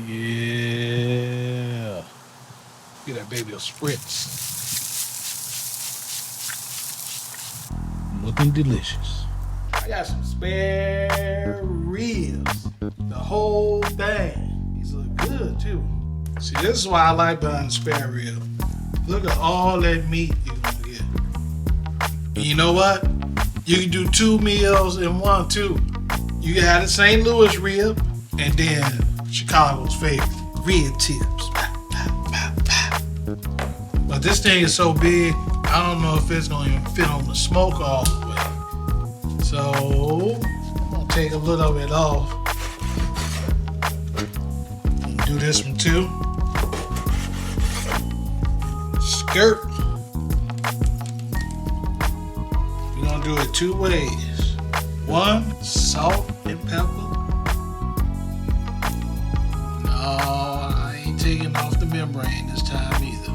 Yeah. Get that baby a spritz. Looking delicious. I got some spare ribs. The whole thing. These look good too. See, this is why I like buying spare rib. Look at all that meat you're gonna get. And you know what? You can do 2 meals in one too. You can have the St. Louis rib and then Chicago's favorite, rib tips. But this thing is so big, I don't know if it's gonna even fit on the smoke all the way. So I'm gonna take a little of it off. Do this one too. Skirt. We're gonna do it 2 ways. 1, salt and pepper. No, I ain't taking off the membrane this time either.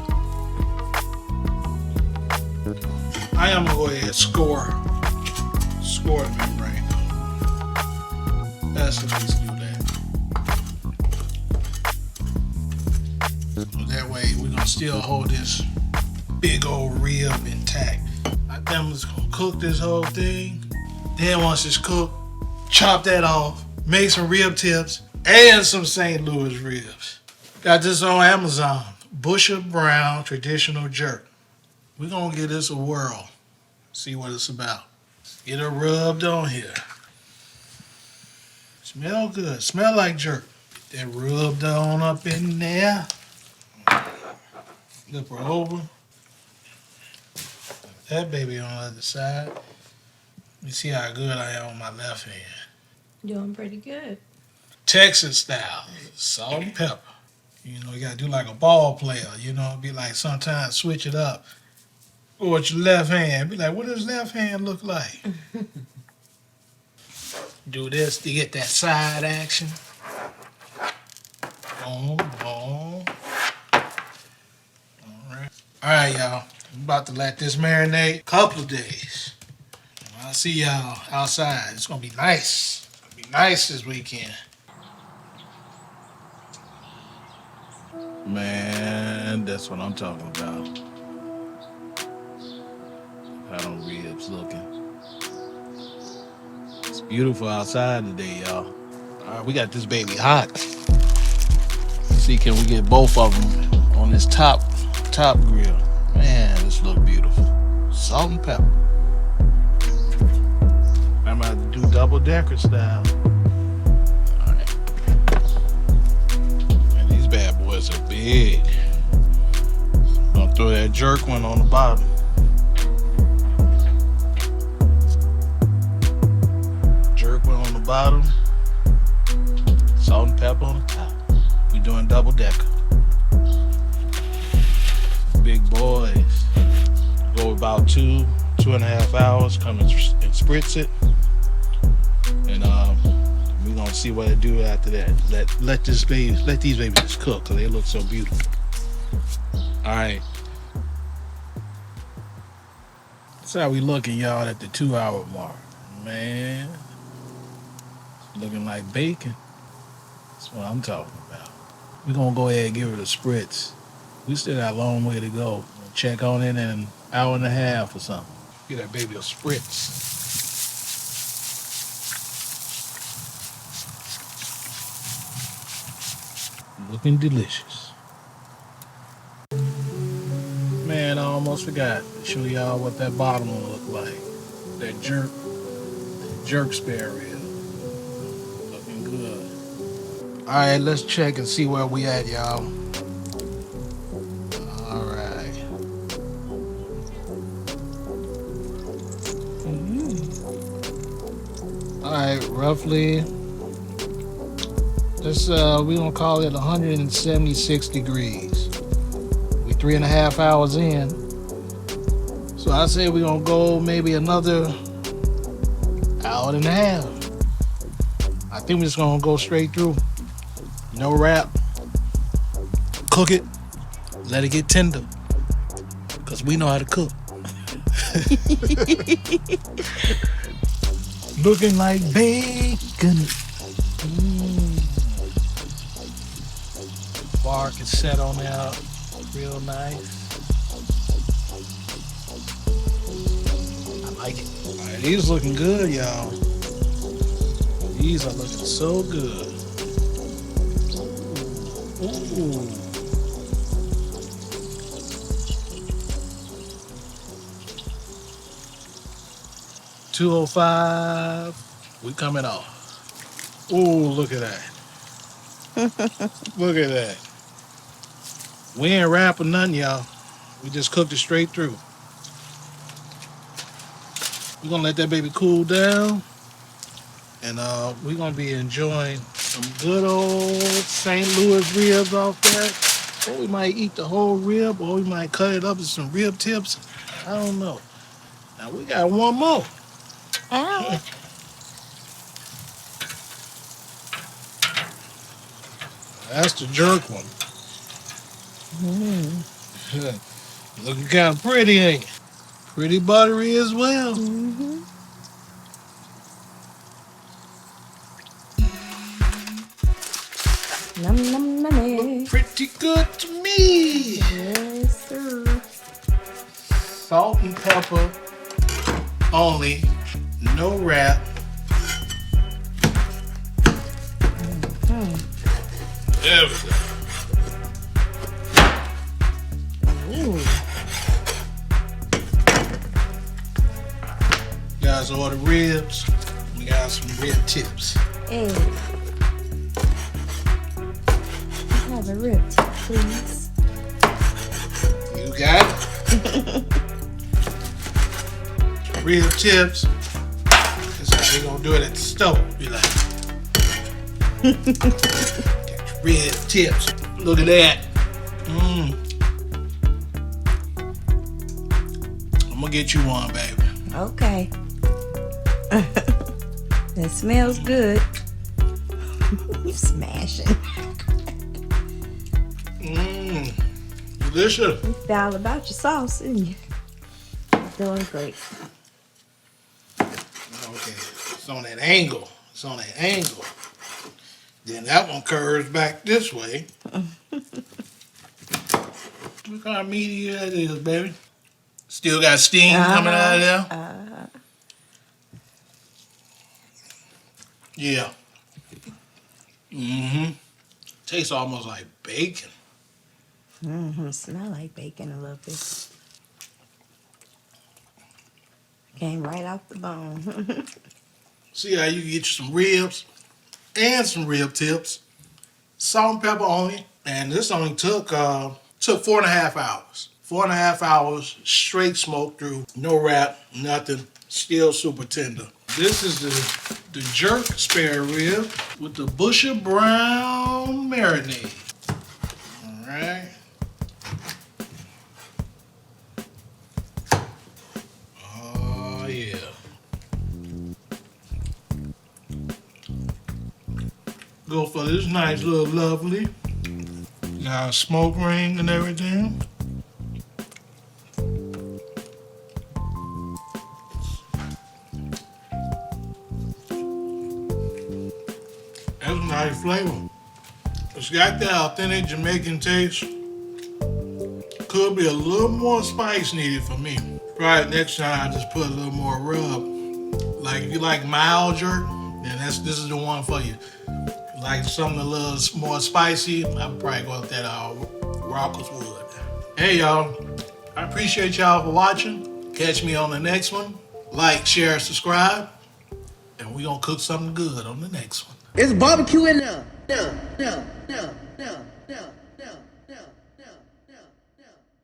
I am gonna go ahead and score the membrane. That's at least do that. So that way we're gonna still hold this big old rib intact. I'm just gonna cook this whole thing. Then once it's cooked, chop that off, make some rib tips and some St. Louis ribs. Got this on Amazon. Busha Browne traditional jerk. We're gonna give this a whirl. See what it's about. Get it rubbed on here. Smell good. Smell like jerk. Get that rubbed on up in there. Flip her over. That baby on the other side. Let me see how good I am on my left hand. Doing pretty good. Texas style. Salt and pepper. You know, you gotta do like a ball player. You know, be like sometimes switch it up. Or with your left hand. Be like, what does left hand look like? Do this to get that side action. Boom, boom. Alright, y'all. I'm about to let this marinate a couple of days. I'll see y'all outside. It's gonna be nice. It's gonna be nice this weekend. Man, that's what I'm talking about. How them ribs looking. It's beautiful outside today, y'all. Alright, we got this baby hot. Let's see, can we get both of them on this top grill? Man, this look beautiful. Salt and pepper. I'm about to do double decker style. Alright. And these bad boys are big. I'm gonna throw that jerk one on the bottom. Jerk one on the bottom. Salt and pepper on the top. We doing double decker. Big boys. Go about 2.5 hours. Come and spritz it. And we're gonna see what it do after that. Let these babies just cook because they look so beautiful. Alright. That's how we looking, y'all, at the 2-hour mark. Man. It's looking like bacon. That's what I'm talking about. We're gonna go ahead and give it a spritz. We still got a long way to go. We'll check on it in an hour and a half or something. Get that baby a spritz. Looking delicious. Man, I almost forgot to show y'all what that bottom will look like. That jerk spare rib. Looking good. Alright, let's check and see where we at, y'all. Alright. Alright, roughly. We gonna call it 176 degrees. We 3.5 hours in. So I say we're gonna go maybe another hour and a half. I think we're just gonna go straight through. No wrap. Cook it. Let it get tender. Because we know how to cook. Looking like bacon. bark is set on there real nice. I like it. All right, these looking good, y'all. These are looking so good. Ooh. 205. We coming off. Ooh, look at that. Look at that. We ain't wrapping nothing, y'all. We just cooked it straight through. We're gonna let that baby cool down. And we're gonna be enjoying some good old St. Louis ribs off that. Or we might eat the whole rib, or we might cut it up into some rib tips. I don't know. Now we got one more. Ow. That's the jerk one. Looking kind of pretty, ain't it? Pretty buttery as well. Mm-hmm. Num num num. Pretty good to me. Yes, sir. Salt and pepper only, no wrap. There we go. Ooh. You guys order ribs. We got some rib tips. Hey. Have a rib tip, please. You got it. Rib tips. That's how they gonna do it at the stove. Be like, got your rib tips. Look at that. I'm gonna get you one, baby. Okay. That smells good. You smashing. Delicious. You feel all about your sauce, didn't you? Doing great. Okay, it's on that angle. It's on that angle. Then that one curves back this way. Look how meaty that is, baby. Still got steam coming out of there. Yeah. Tastes almost like bacon. Smell like bacon a little bit. Came right off the bone. See how you get you some ribs and some rib tips. Salt and pepper only. And this only took 4.5 hours. 4.5 hours straight smoked through. No wrap, nothing. Still super tender. This is the jerk spare rib with the Busha Browne marinade. All right. Oh, yeah. Go for this nice little lovely. Got a smoke ring and everything. That's a nice flavor. It's got that authentic Jamaican taste. Could be a little more spice needed for me. Probably next time I just put a little more rub. Like if you like mild jerk, then this is the one for you. Like something a little more spicy, I'd probably go with that Raucous Wood. Hey y'all, I appreciate y'all for watching. Catch me on the next one. Like, share, subscribe, and we gonna cook something good on the next one. It's barbecue in there. No.